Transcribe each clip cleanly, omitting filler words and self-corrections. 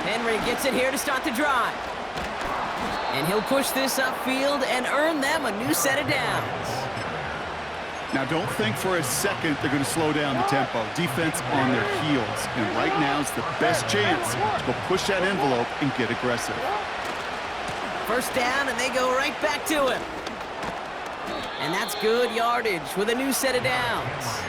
Henry gets it here to start the drive. And he'll push this upfield and earn them a new set of downs. Now, don't think for a second they're going to slow down the tempo. Defense on their heels. And right now is the best chance to go push that envelope and get aggressive. First down, and they go right back to him. And that's good yardage with a new set of downs.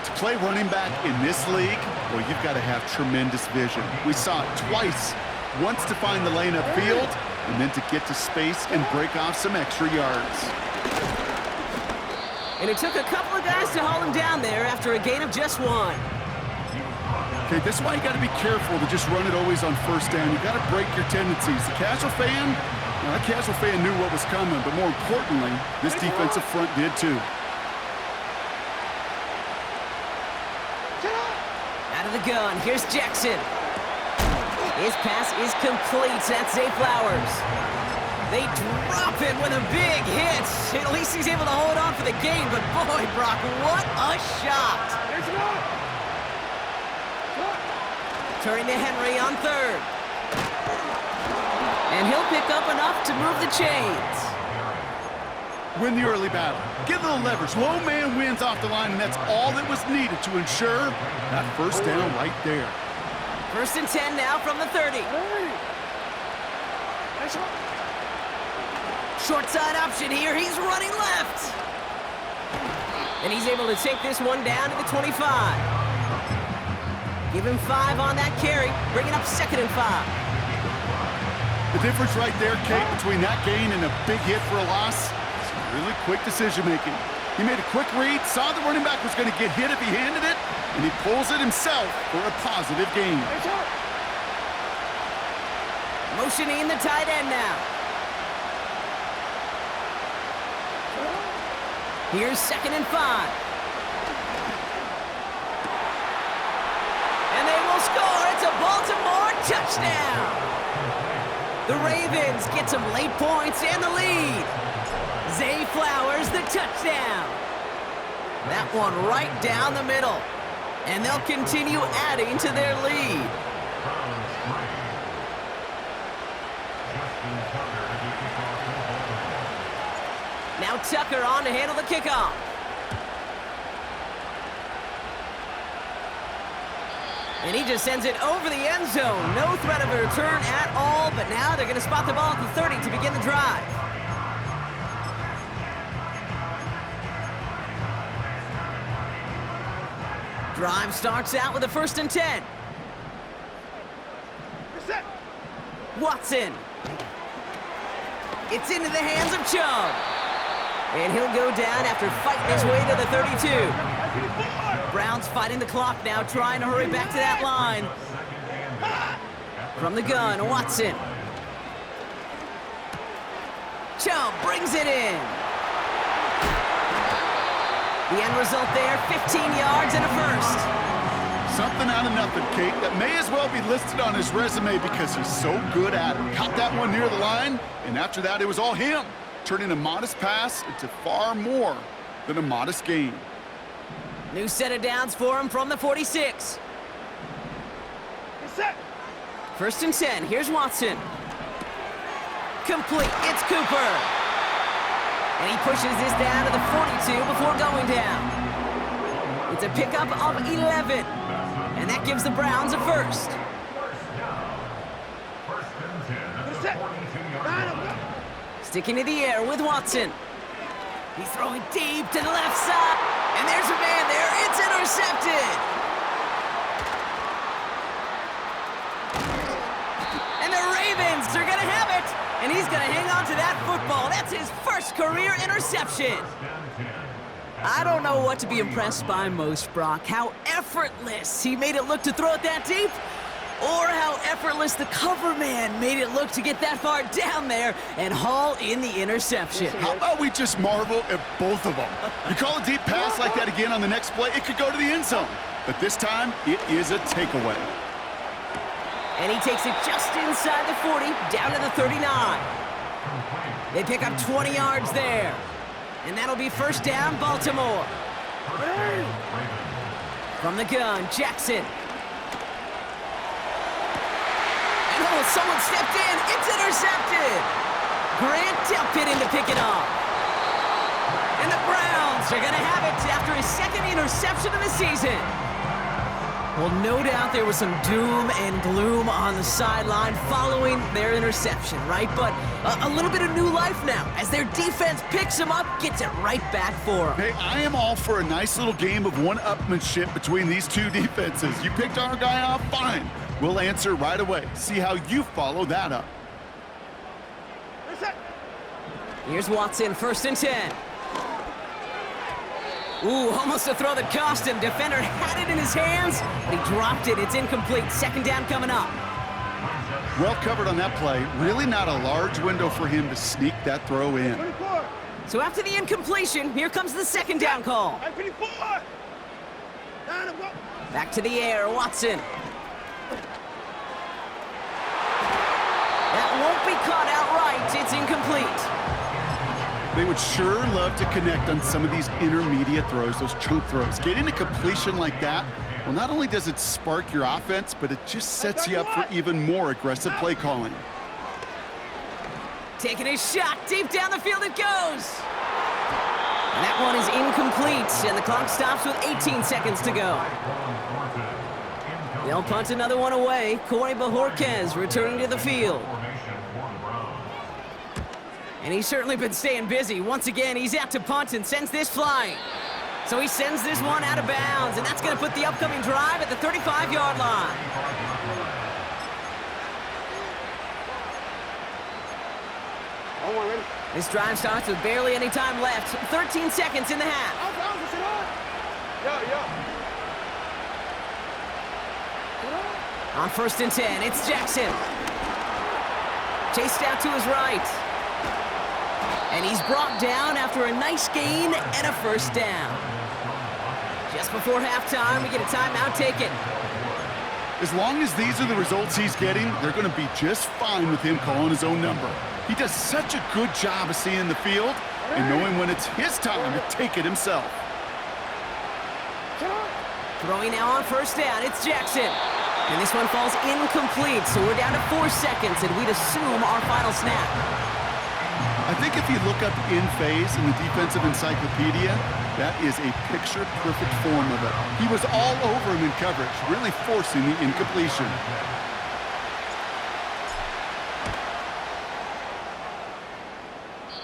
To play running back in this league, well, you've got to have tremendous vision. We saw it twice. Once to find the lane upfield, and then to get to space and break off some extra yards. And it took a couple of guys to haul him down there after a gain of just one. Okay, this is why you got to be careful to just run it always on first down. You got to break your tendencies. The casual fan, well, that casual fan knew what was coming, but more importantly, this defensive front did too. Out of the gun, here's Jackson. His pass is complete. That's Zay Flowers. They drop him with a big hit. At least he's able to hold on for the gain, but boy, Brock, what a shot. Turning to Henry on third. And he'll pick up enough to move the chains. Win the early battle. Get a little leverage. Low man wins off the line, and that's all that was needed to ensure that first down right there. First and 10 now from the 30. Short side option here. He's running left. And he's able to take this one down to the 25. Give him 5 on that carry, bringing up 2nd and 5. The difference right there, Kate, between that gain and a big hit for a loss is really quick decision-making. He made a quick read, saw the running back was going to get hit if he handed it, and he pulls it himself for a positive gain. Motioning the tight end now. Here's 2nd and 5. And they will score. It's a Baltimore touchdown. The Ravens get some late points and the lead. Zay Flowers, the touchdown. That one right down the middle. And they'll continue adding to their lead. Now Tucker on to handle the kickoff. And he just sends it over the end zone. No threat of a return at all, but now they're going to spot the ball at the 30 to begin the drive. Drive starts out with a 1st and 10. Watson. It's into the hands of Chubb. And he'll go down after fighting his way to the 32. Browns fighting the clock now, trying to hurry back to that line. From the gun, Watson. Chubb brings it in. The end result there, 15 yards and a first. Something out of nothing, Kate, that may as well be listed on his resume because he's so good at it. Caught that one near the line, and after that, it was all him, turning a modest pass into far more than a modest gain. New set of downs for him from the 46. 1st and 10, here's Watson. Complete, it's Cooper. And he pushes this down to the 42 before going down. It's a pickup of 11. And that gives the Browns a first. Sticking to the air with Watson. He's throwing deep to the left side. And there's a man there. It's intercepted. And the Ravens are going to have it. And he's going to hang on to that football. That's his first career interception. I don't know what to be impressed by most, Brock. How effortless he made it look to throw it that deep, or how effortless the cover man made it look to get that far down there and haul in the interception. How about we just marvel at both of them? You call a deep pass like that again on the next play, it could go to the end zone. But this time, it is a takeaway. And he takes it just inside the 40, down to the 39. They pick up 20 yards there. And that'll be first down, Baltimore. From the gun, Jackson. Oh, someone stepped in. It's intercepted. Grant tapped it in to pick it up. And the Browns are going to have it after his second interception of the season. Well, no doubt there was some doom and gloom on the sideline following their interception, right? But a little bit of new life now as their defense picks him up, gets it right back for him. Hey, I am all for a nice little game of one-upmanship between these two defenses. You picked our guy off, fine. We'll answer right away. See how you follow that up. Here's Watson, 1st and 10. Ooh, almost a throw that cost him. Defender had it in his hands, but he dropped it. It's incomplete. 2nd down coming up. Well covered on that play. Really not a large window for him to sneak that throw in. So after the incompletion, here comes the 2nd down call. Back to the air, Watson. That won't be caught outright. It's incomplete. They would sure love to connect on some of these intermediate throws, those chunk throws. Getting a completion like that, well, not only does it spark your offense, but it just sets you up for even more aggressive play calling. Taking a shot, deep down the field it goes. And that one is incomplete, and the clock stops with 18 seconds to go. They'll punt another one away. Corey Bajorquez returning to the field. And he's certainly been staying busy. Once again, he's out to punt and sends this flying. So he sends this one out of bounds, and that's going to put the upcoming drive at the 35-yard line. This drive starts with barely any time left. 13 seconds in the half. On 1st and 10, it's Jackson. Chased out to his right. And he's brought down after a nice gain and a 1st down. Just before halftime, we get a timeout taken. As long as these are the results he's getting, they're going to be just fine with him calling his own number. He does such a good job of seeing the field and knowing when it's his time to take it himself. Throwing now on 1st down, it's Jackson. And this one falls incomplete, so we're down to 4 seconds, and we'd assume our final snap. I think if you look up in phase in the defensive encyclopedia, that is a picture-perfect form of it. He was all over him in coverage, really forcing the incompletion.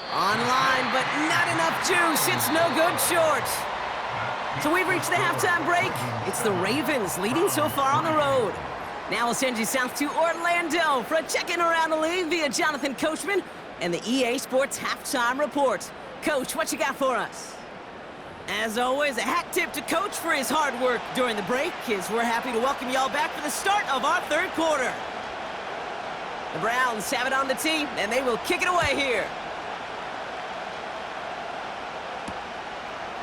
Online, but not enough juice. It's no good short. So we've reached the halftime break. It's the Ravens leading so far on the road. Now we'll send you south to Orlando for a check-in around the league via Jonathan Coachman and the EA Sports Halftime Report. Coach, what you got for us? As always, a hat tip to Coach for his hard work during the break, as we're happy to welcome y'all back for the start of our 3rd quarter. The Browns have it on the tee, and they will kick it away here.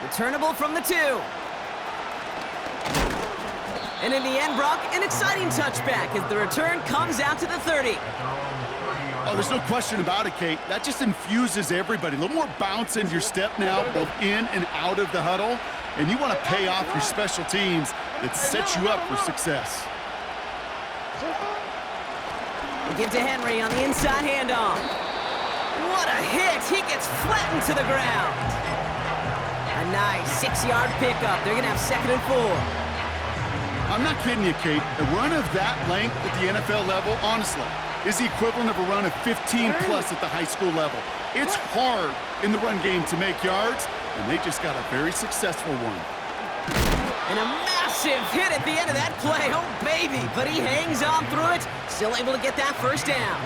Returnable from the 2. And in the end, Brock, an exciting touchback as the return comes out to the 30. Oh, there's no question about it, Kate. That just infuses everybody. A little more bounce into your step now, both in and out of the huddle. And you want to pay off your special teams that set you up for success. We get to Henry on the inside handoff. What a hit! He gets flattened to the ground. A nice 6-yard pickup. They're going to have 2nd and 4. I'm not kidding you, Kate. A run of that length at the NFL level, honestly, is the equivalent of a run of 15-plus at the high school level. It's hard in the run game to make yards, and they just got a very successful one. And a massive hit at the end of that play. Oh, baby. But he hangs on through it, still able to get that 1st down.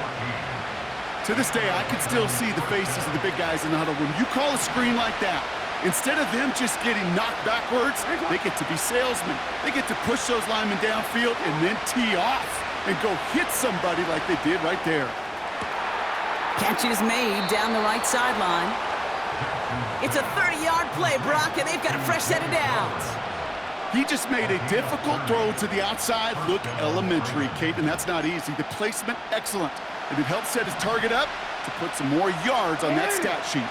To this day, I can still see the faces of the big guys in the huddle. When you call a screen like that, instead of them just getting knocked backwards, they get to be salesmen. They get to push those linemen downfield and then tee off and go hit somebody like they did right there. Catch is made down the right sideline. It's a 30-yard play, Brock, and they've got a fresh set of downs. He just made a difficult throw to the outside look elementary, Kate, and that's not easy. The placement, excellent. And it helped set his target up to put some more yards on that stat sheet.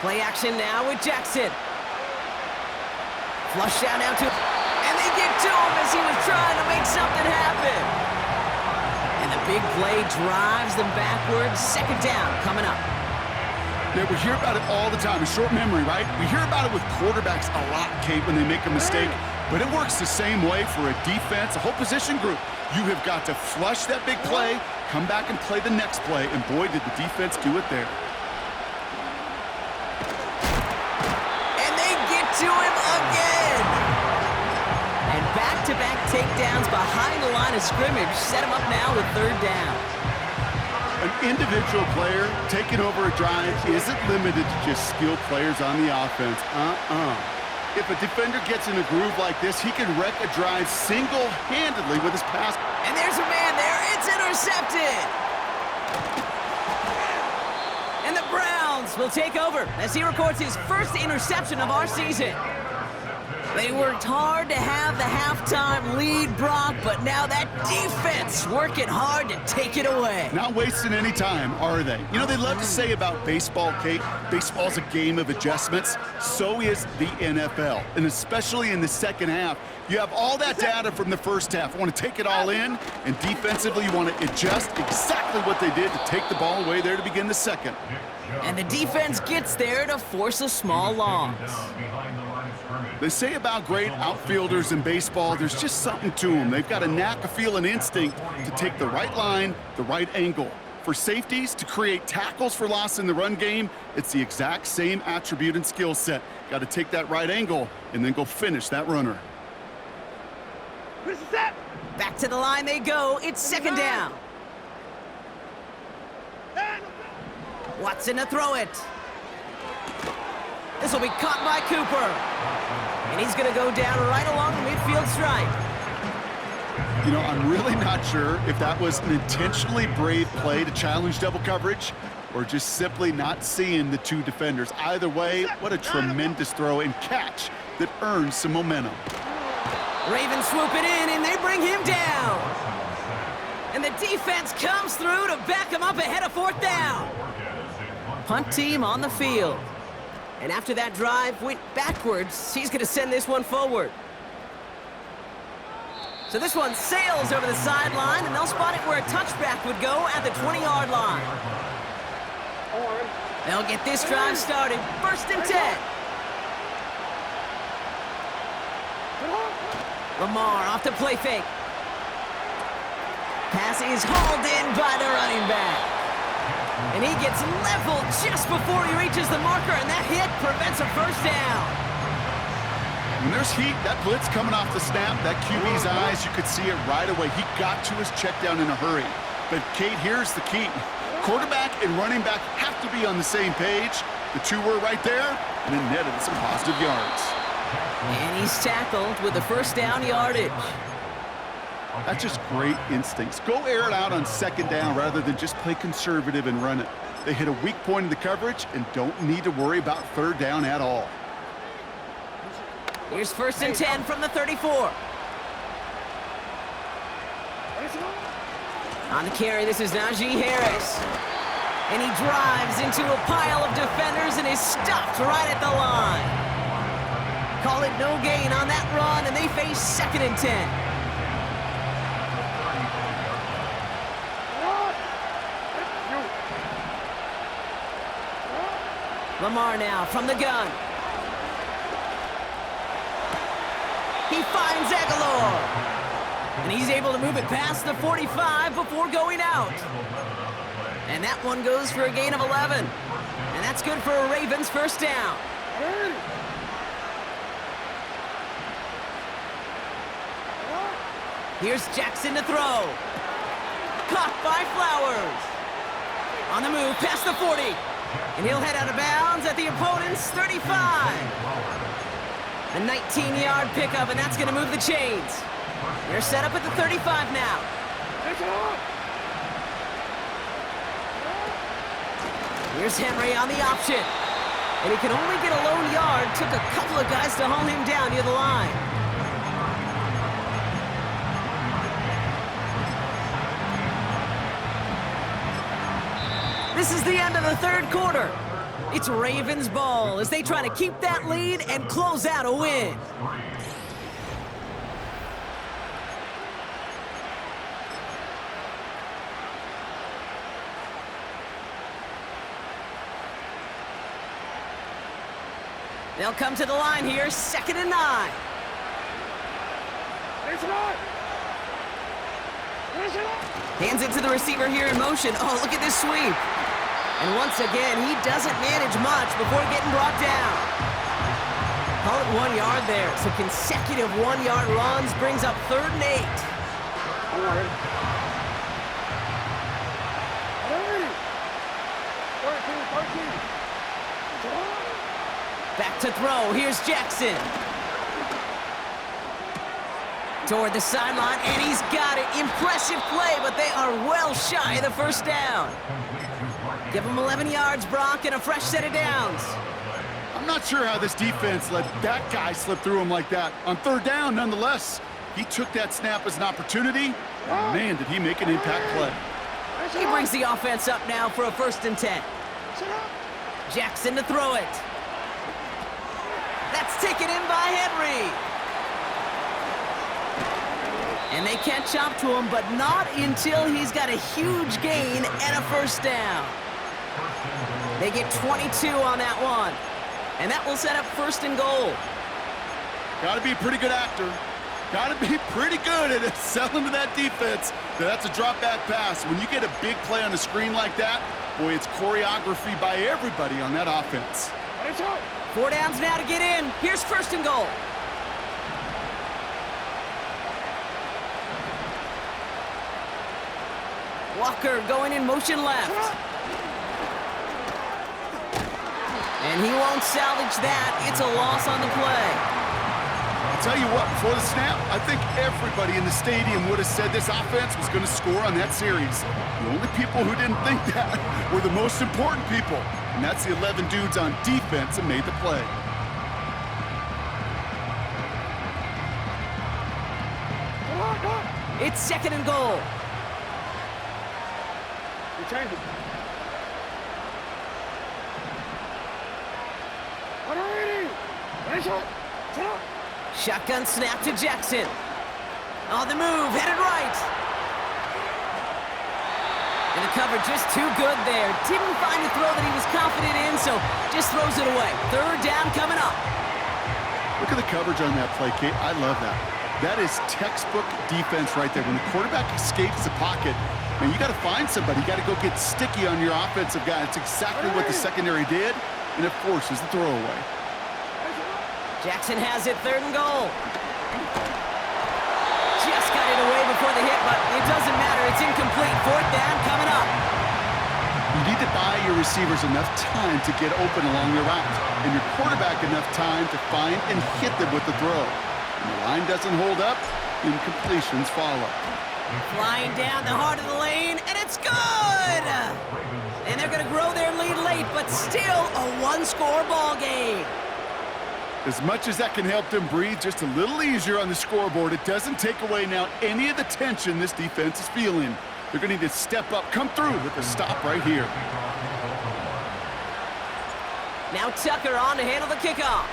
Play action now with Jackson. Flush down now to... And they get to him as he was trying to make something happen. Big play drives them backwards. Second down coming up. Yeah, we hear about it all the time. A short memory, right? We hear about it with quarterbacks a lot, Kate, when they make a mistake. But it works the same way for a defense, a whole position group. You have got to flush that big play, come back and play the next play, and boy, did the defense do it there. And they get to him again. And back-to-back takedowns behind the line of scrimmage set him up now with third down. An individual player taking over a drive isn't limited to just skilled players on the offense. If a defender gets in a groove like this, he can wreck a drive single-handedly with his pass. And there's a man there. It's intercepted. And the Browns will take over as he records his first interception of our season. They worked hard to have the halftime lead, Brock, but now that defense working hard to take it away. Not wasting any time, are they? You know, they love to say about baseball, Kate, baseball's a game of adjustments. So is the NFL, and especially in the second half. You have all that data from the first half. You want to take it all in, and defensively you want to adjust exactly what they did to take the ball away there to begin the second. And the defense gets there to force a small loss. They say about great outfielders in baseball, there's just something to them. They've got a knack, a feel, and instinct to take the right line, the right angle. For safeties, to create tackles for loss in the run game, it's the exact same attribute and skill set. Got to take that right angle and then go finish that runner. Back to the line they go. It's second down. Watson to throw it. This will be caught by Cooper. And he's going to go down right along the midfield stripe. You know, I'm really not sure if that was an intentionally brave play to challenge double coverage or just simply not seeing the two defenders. Either way, what a tremendous throw and catch that earns some momentum. Ravens swooping in, and they bring him down. And the defense comes through to back him up ahead of fourth down. Punt team on the field. And after that drive went backwards, he's going to send this one forward. So this one sails over the sideline, and they'll spot it where a touchback would go at the 20-yard line. They'll get this drive started. First and 10. Lamar off the play fake. Pass is hauled in by the running back. And he gets leveled just before he reaches the marker, and that hit prevents a first down. When there's heat, that blitz coming off the snap, that QB's eyes, you could see it right away. He got to his check down in a hurry. But, Kate, here's the key. Quarterback and running back have to be on the same page. The two were right there, and it netted some positive yards. And he's tackled with the first down yardage. That's just great instincts. Go air it out on second down rather than just play conservative and run it. They hit a weak point in the coverage and don't need to worry about third down at all. Here's first and 10 from the 34. On the carry, this is Najee Harris. And he drives into a pile of defenders and is stopped right at the line. Call it no gain on that run, and they face second and 10. Lamar now from the gun. He finds Aguilar. And he's able to move it past the 45 before going out. And that one goes for a gain of 11. And that's good for a Ravens first down. Here's Jackson to throw. Caught by Flowers. On the move past the 40. And he'll head out of bounds at the opponent's 35. A 19-yard pickup, and that's going to move the chains. They're set up at the 35 now. Here's Henry on the option. And he can only get a lone yard. Took a couple of guys to haul him down near the line. This is the end of the third quarter. It's Ravens ball as they try to keep that lead and close out a win. They'll come to the line here, 2nd and 9. Hands it to the receiver here in motion. Oh, look at this sweep. And once again, he doesn't manage much before getting brought down. Call it 1 yard there. So consecutive 1-yard runs brings up 3rd and 8. Back to throw. Here's Jackson. Toward the sideline, and he's got it. Impressive play, but they are well shy of the 1st down. Give him 11 yards, Brock, and a fresh set of downs. I'm not sure how this defense let that guy slip through him like that. On 3rd down, nonetheless, he took that snap as an opportunity. And man, did he make an impact play. He brings the offense up now for a 1st and 10. Jackson to throw it. That's taken in by Henry. And they catch up to him, but not until he's got a huge gain and a 1st down. They get 22 on that one. And that will set up 1st and goal. Got to be a pretty good actor. Got to be pretty good at selling to that defense. That's a drop back pass. When you get a big play on the screen like that, boy, it's choreography by everybody on that offense. 4 downs now to get in. Here's 1st and goal. Walker going in motion left. And he won't salvage that. It's a loss on the play. I'll tell you what, before the snap, I think everybody in the stadium would have said this offense was going to score on that series. The only people who didn't think that were the most important people. And that's the 11 dudes on defense that made the play. It's 2nd and goal. Shotgun snap to Jackson. On the move, headed right. And the cover just too good there. Didn't find a throw that he was confident in, so just throws it away. 3rd down coming up. Look at the coverage on that play, Kate. I love that. That is textbook defense right there. When the quarterback escapes the pocket, man, you got to find somebody. You got to go get sticky on your offensive guy. It's exactly what the secondary did, and it forces the throwaway. Jackson has it, 3rd and goal. Just got it away before the hit, but it doesn't matter. It's incomplete. 4th down coming up. You need to buy your receivers enough time to get open along their route, and your quarterback enough time to find and hit them with the throw. When the line doesn't hold up, incompletions follow. Flying down the heart of the lane, and it's good! And they're going to grow their lead late, but still a 1-score ball game. As much as that can help them breathe just a little easier on the scoreboard, it doesn't take away now any of the tension this defense is feeling. They're going to need to step up, come through with a stop right here. Now Tucker on to handle the kickoff.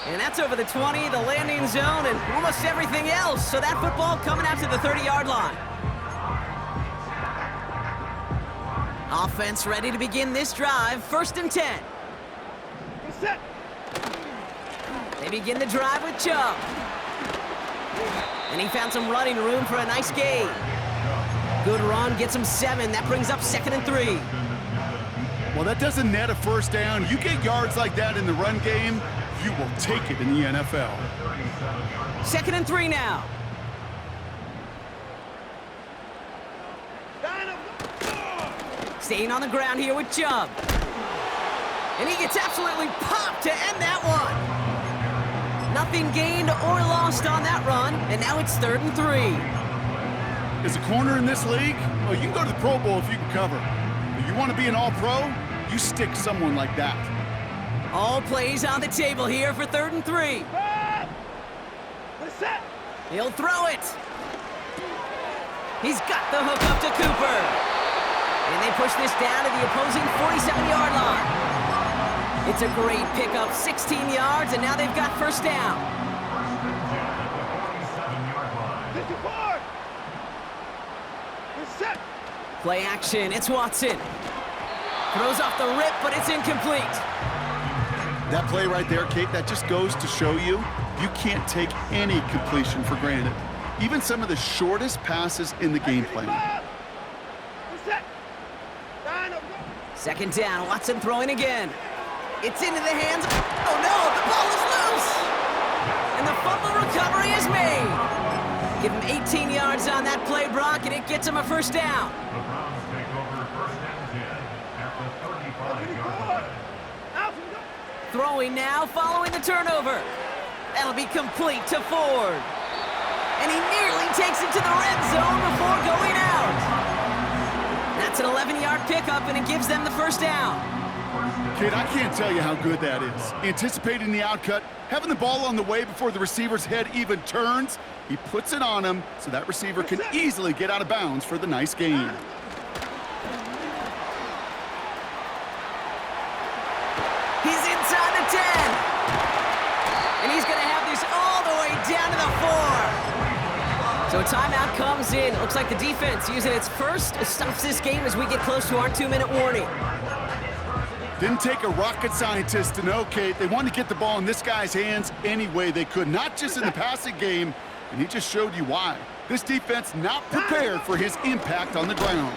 And that's over the 20, the landing zone, and almost everything else. So that football coming out to the 30-yard line. Offense ready to begin this drive. 1st and 10. Set. They begin the drive with Chubb. And he found some running room for a nice gain. Good run, gets him 7. That brings up 2nd and 3. Well, that doesn't net a 1st down. You get yards like that in the run game, you will take it in the NFL. 2nd and 3 now. Staying on the ground here with Chubb. And he gets absolutely popped to end that one. Nothing gained or lost on that run, and now it's 3rd and 3. As a corner in this league, well, you can go to the Pro Bowl if you can cover. But you want to be an all-pro, you stick someone like that. All plays on the table here for 3rd and 3. Set. He'll throw it. He's got the hook up to Cooper. And they push this down to the opposing 47-yard line. It's a great pickup, 16 yards, and now they've got 1st down. 54. Set. Play action, it's Watson. Throws off the rip, but it's incomplete. That play right there, Kate, that just goes to show you can't take any completion for granted. Even some of the shortest passes in the game plan. Second down, Watson throwing again. It's into the hands. Oh no, the ball is loose! And the fumble recovery is made. Give him 18 yards on that play, Brock, and it gets him a first down. The Browns take over first and 10 at the 35-yard line. Throwing now, following the turnover. That'll be complete to Ford. And he nearly takes it to the red zone before going out. That's an 11-yard pickup, and it gives them the first down. Kid, I can't tell you how good that is. Anticipating the outcut, having the ball on the way before the receiver's head even turns, he puts it on him so that receiver can easily get out of bounds for the nice gain. He's inside the 10. And he's going to have this all the way down to the 4. So a timeout comes in. Looks like the defense using its first stops this game as we get close to our 2-minute warning. Didn't take a rocket scientist to know, Kate. They wanted to get the ball in this guy's hands any way they could, not just in the passing game, and he just showed you why. This defense not prepared for his impact on the ground.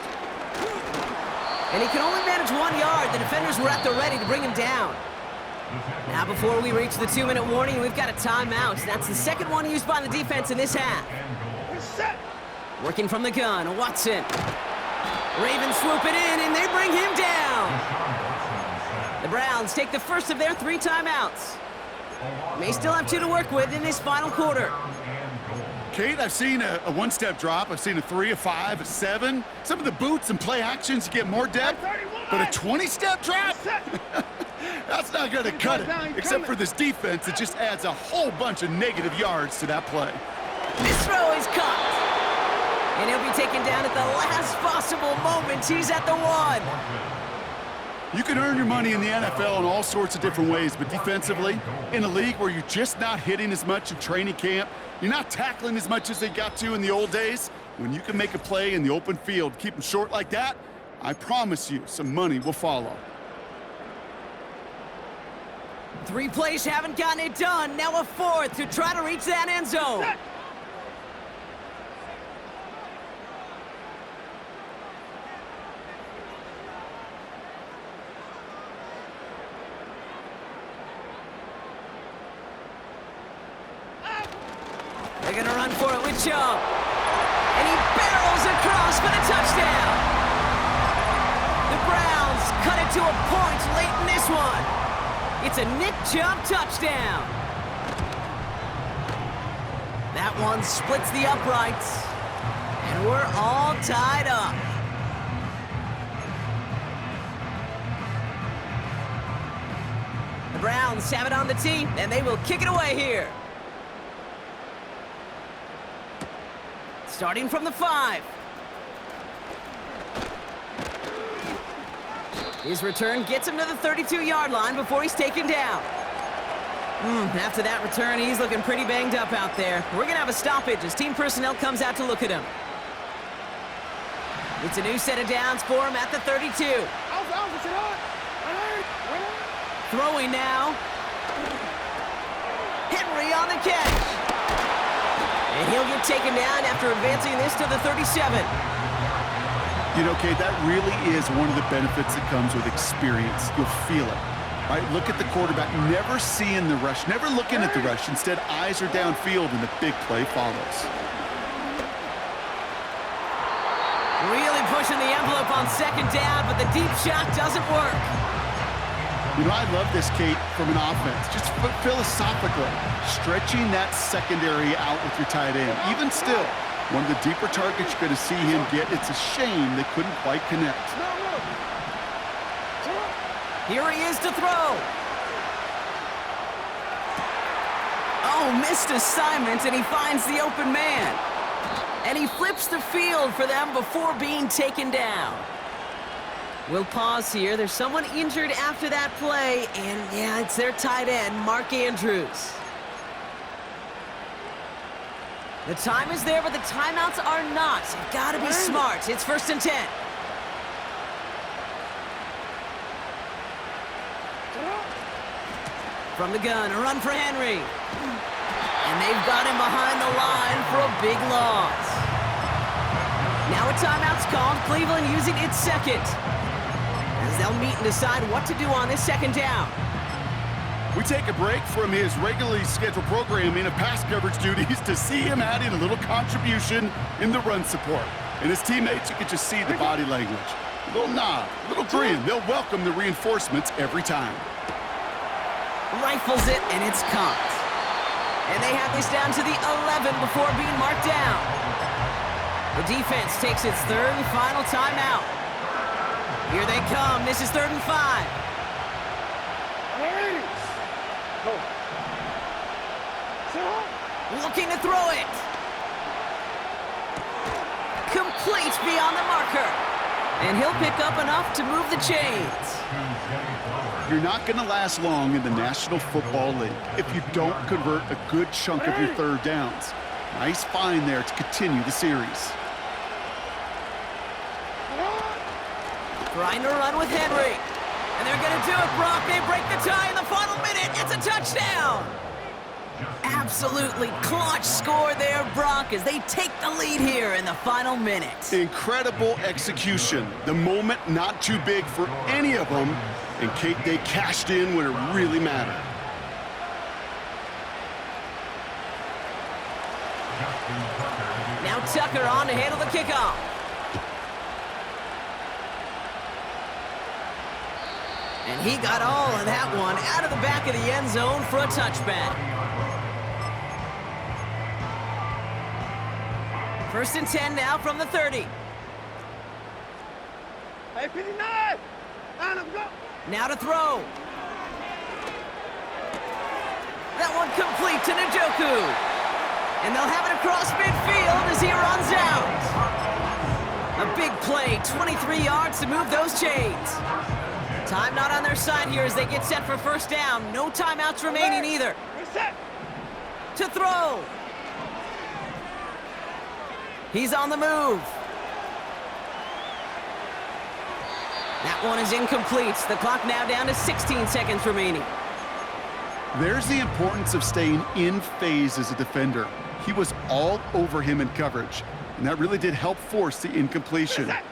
And he can only manage 1 yard. The defenders were at the ready to bring him down. Now before we reach the 2-minute warning, we've got a timeout. That's the second one used by the defense in this half. Working from the gun, Watson. Ravens swoop it in, and they bring him down. The Browns take the first of their 3 timeouts. May still have 2 to work with in this final quarter. Kate, I've seen a one-step drop. I've seen a 3, a 5, a 7. Some of the boots and play actions get more depth, but a 20-step drop? That's not going to cut it. Except for this defense, it just adds a whole bunch of negative yards to that play. This throw is caught. And he'll be taken down at the last possible moment. He's at the 1. You can earn your money in the NFL in all sorts of different ways, but defensively, in a league where you're just not hitting as much in training camp, you're not tackling as much as they got to in the old days, when you can make a play in the open field, keep them short like that, I promise you some money will follow. 3 plays haven't gotten it done. Now a 4th to try to reach that end zone. They're going to run for it with Chubb. And he barrels across for the touchdown. The Browns cut it to a point late in this one. It's a Nick Chubb touchdown. That one splits the uprights. And we're all tied up. The Browns have it on the tee, and they will kick it away here. Starting from the 5. His return gets him to the 32-yard line before he's taken down. After that return, he's looking pretty banged up out there. We're going to have a stoppage as team personnel comes out to look at him. It's a new set of downs for him at the 32. Throwing now. Henry on the catch. And he'll get taken down after advancing this to the 37. You know, Kate, that really is one of the benefits that comes with experience. You'll feel it, right? Look at the quarterback, never seeing the rush, never looking at the rush. Instead, eyes are downfield, and the big play follows. Really pushing the envelope on second down, but the deep shot doesn't work. You know, I love this, Kate, from an offense. Just philosophically, stretching that secondary out with your tight end. Even still, one of the deeper targets you're going to see him get. It's a shame they couldn't quite connect. Here he is to throw. Oh, missed assignment, and he finds the open man. And he flips the field for them before being taken down. We'll pause here. There's someone injured after that play, and yeah, it's their tight end, Mark Andrews. The time is there, but the timeouts are not. You've got to be smart. It's 1st and 10. From the gun, a run for Henry. And they've got him behind the line for a big loss. Now a timeout's called, Cleveland using its second, as they'll meet and decide what to do on this second down. We take a break from his regularly scheduled programming of pass coverage duties to see him add in a little contribution in the run support. And his teammates, you can just see the body language. A little nod, a little grin. They'll welcome the reinforcements every time. Rifles it, and it's caught. And they have this down to the 11 before being marked down. The defense takes its third and final timeout. Here they come. This is 3rd and 5. Go. Looking to throw it. Complete beyond the marker. And he'll pick up enough to move the chains. You're not going to last long in the National Football League if you don't convert a good chunk of your third downs. Nice find there to continue the series. Trying to run with Henry. And they're going to do it, Brock. They break the tie in the final minute. It's a touchdown. Absolutely clutch score there, Brock, as they take the lead here in the final minute. Incredible execution. The moment not too big for any of them. And Kate, they cashed in when it really mattered. Now Tucker on to handle the kickoff. And he got all of that one out of the back of the end zone for a touchback. 1st and 10 now from the 30. Hey, 59! Line up, go! Now to throw. That one complete to Njoku. And they'll have it across midfield as he runs out. A big play, 23 yards to move those chains. Time not on their side here as they get set for 1st down. No timeouts remaining either. Reset! To throw. He's on the move. That one is incomplete. The clock now down to 16 seconds remaining. There's the importance of staying in phase as a defender. He was all over him in coverage, and that really did help force the incompletion. Reset!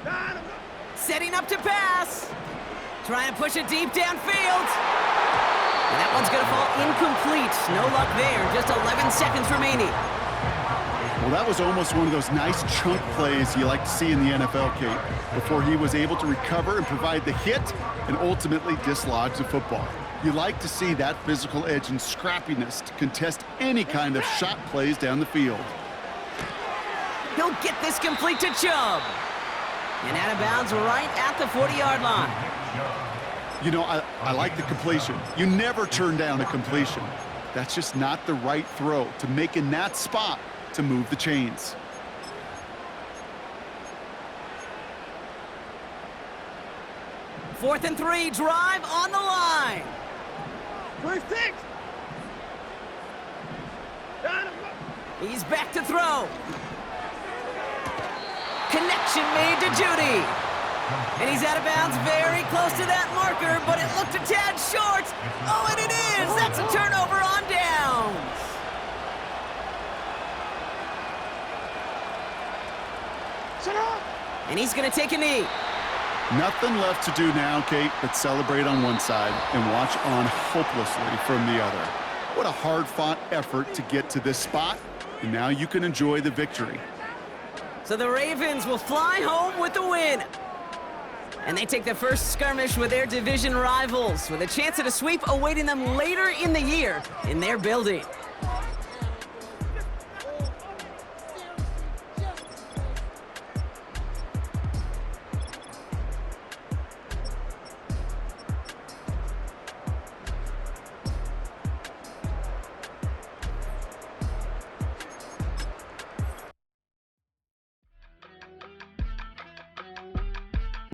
Line up, go! Setting up to pass. Trying to push it deep downfield. And that one's going to fall incomplete. No luck there. Just 11 seconds remaining. Well, that was almost one of those nice chunk plays you like to see in the NFL, Kate, before he was able to recover and provide the hit and ultimately dislodge the football. You like to see that physical edge and scrappiness to contest any kind of shot plays down the field. He'll get this complete to Chubb. And out of bounds right at the 40-yard line. You know, I like the completion. You never turn down a completion. That's just not the right throw to make in that spot to move the chains. Fourth and 3, drive on the line. 26! Line up, go! He's back to throw. Connection made to Judy. And he's out of bounds very close to that marker, but it looked a tad short. Oh, and it is! That's a turnover on downs. Sit up! And he's going to take a knee. Nothing left to do now, Kate, but celebrate on one side and watch on hopelessly from the other. What a hard-fought effort to get to this spot, and now you can enjoy the victory. So the Ravens will fly home with the win. And they take the first skirmish with their division rivals, with a chance at a sweep awaiting them later in the year in their building.